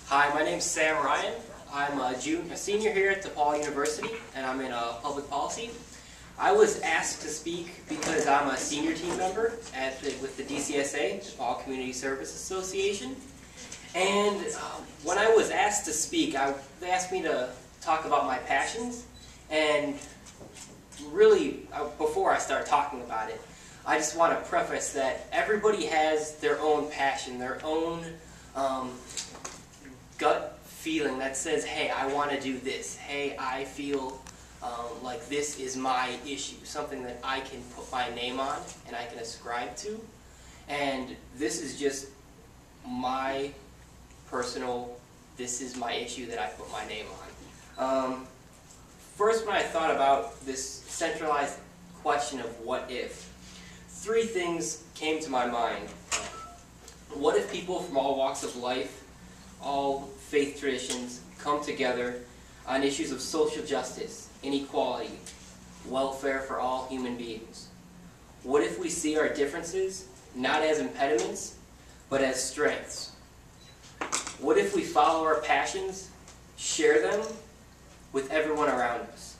Hi, my name's Sam Ryan. I'm a senior here at DePaul University, and I'm in public policy. I was asked to speak because I'm a senior team member with the DCSA, DePaul Community Service Association. And when I was asked to speak, they asked me to talk about my passions. And really, before I start talking about it, I just want to preface that everybody has their own passion, their own gut feeling that says, hey, I want to do this. Hey, I feel like this is my issue, something that I can put my name on and I can ascribe to. And this is just my personal, this is my issue that I put my name on. First, when I thought about this centralized question of what if, three things came to my mind. What if people from all walks of life, all faith traditions, come together on issues of social justice, inequality, welfare for all human beings? What if we see our differences not as impediments, but as strengths? What if we follow our passions, share them with everyone around us?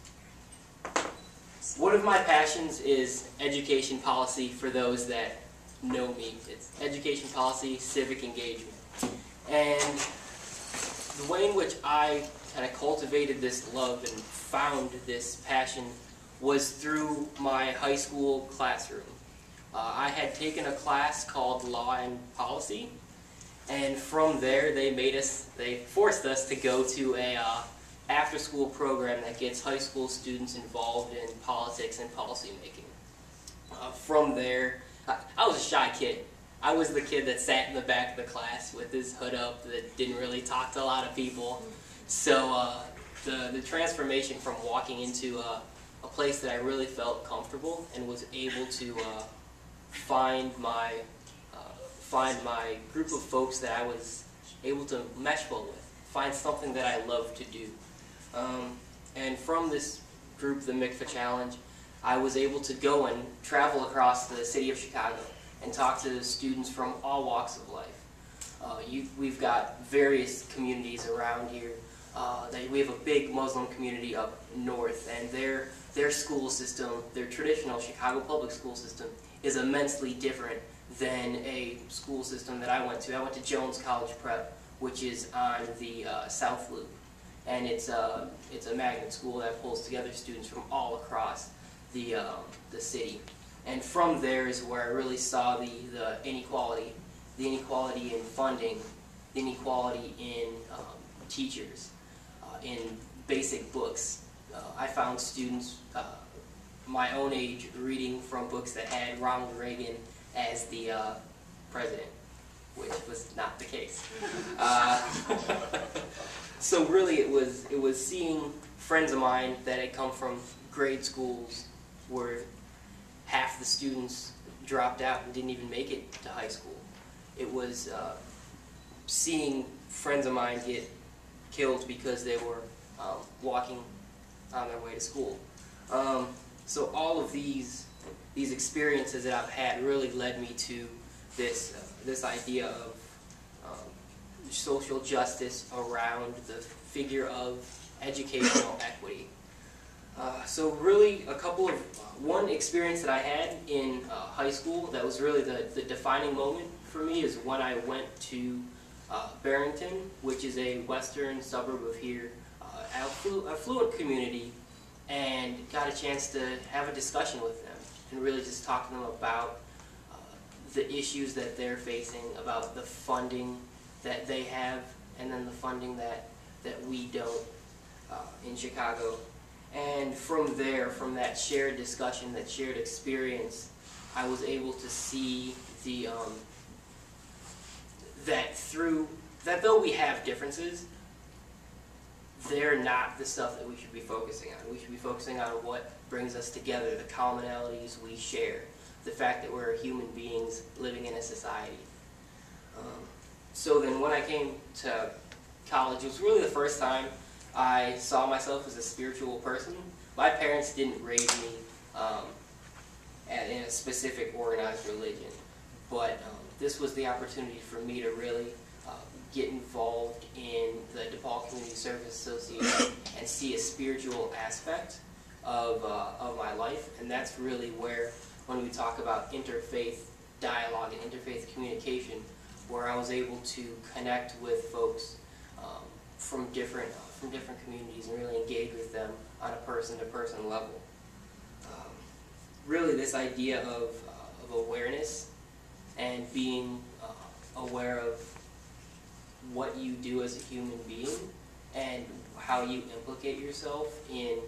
One of my passions is education policy. For those that know me, it's education policy, civic engagement. And the way in which I kind of cultivated this love and found this passion was through my high school classroom. I had taken a class called Law and Policy, and from there they forced us to go to a after-school program that gets high school students involved in politics and policy making. From there, I was a shy kid. I was the kid that sat in the back of the class with his hood up that didn't really talk to a lot of people. So the transformation from walking into a place that I really felt comfortable and was able to find my group of folks that I was able to mesh well with, find something that I love to do. And from this group, the MCFA Challenge, I was able to go and travel across the city of Chicago and talk to students from all walks of life. We've got various communities around here. We have a big Muslim community up north, and their school system, their traditional Chicago public school system, is immensely different than a school system that I went to. I went to Jones College Prep, which is on the South Loop, and it's a magnet school that pulls together students from all across the city. And from there is where I really saw the inequality in funding, the inequality in teachers, in basic books. I found students my own age reading from books that had Ronald Reagan as the president, which was not the case. So really it was seeing friends of mine that had come from grade schools where half the students dropped out and didn't even make it to high school. It was seeing friends of mine get killed because they were walking on their way to school. So all of these experiences that I've had really led me to this idea of social justice around the figure of educational equity. So really one experience that I had in high school that was really the defining moment for me is when I went to Barrington, which is a western suburb of here, affluent community, and got a chance to have a discussion with them and really just talk to them about the issues that they're facing, about the funding that they have, and then the funding that we don't in Chicago. And from there, from that shared discussion, that shared experience, I was able to see that though we have differences, they're not the stuff that we should be focusing on. We should be focusing on what brings us together, the commonalities we share, the fact that we're human beings living in a society. So then when I came to college, it was really the first time I saw myself as a spiritual person. My parents didn't raise me in a specific organized religion, but this was the opportunity for me to really get involved in the DePaul Community Service Association and see a spiritual aspect of my life. And that's really where, when we talk about interfaith dialogue and interfaith communication, where I was able to connect with folks from different communities and really engage with them on a person-to-person level. Really, this idea of awareness and being aware of what you do as a human being and how you implicate yourself in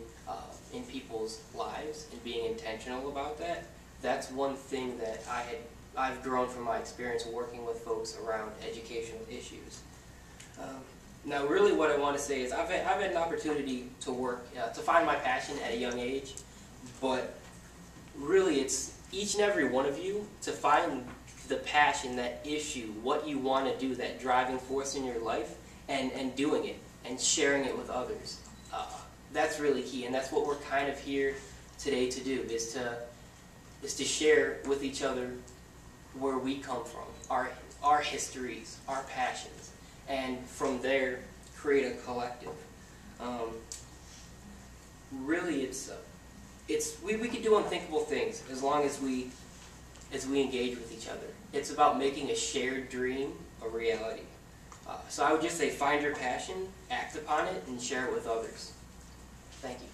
people's lives and being intentional about that. That's one thing that I've grown from my experience working with folks around educational issues. Now, really, what I want to say is I've had an opportunity to work to find my passion at a young age, but really, it's each and every one of you to find the passion, that issue, what you want to do, that driving force in your life, and doing it and sharing it with others. That's really key, and that's what we're kind of here today to do, is to share with each other where we come from, our histories, our passions, and from there create a collective. Really, we can do unthinkable things as long as we engage with each other. It's about making a shared dream a reality. So I would just say, find your passion, act upon it, and share it with others. Thank you.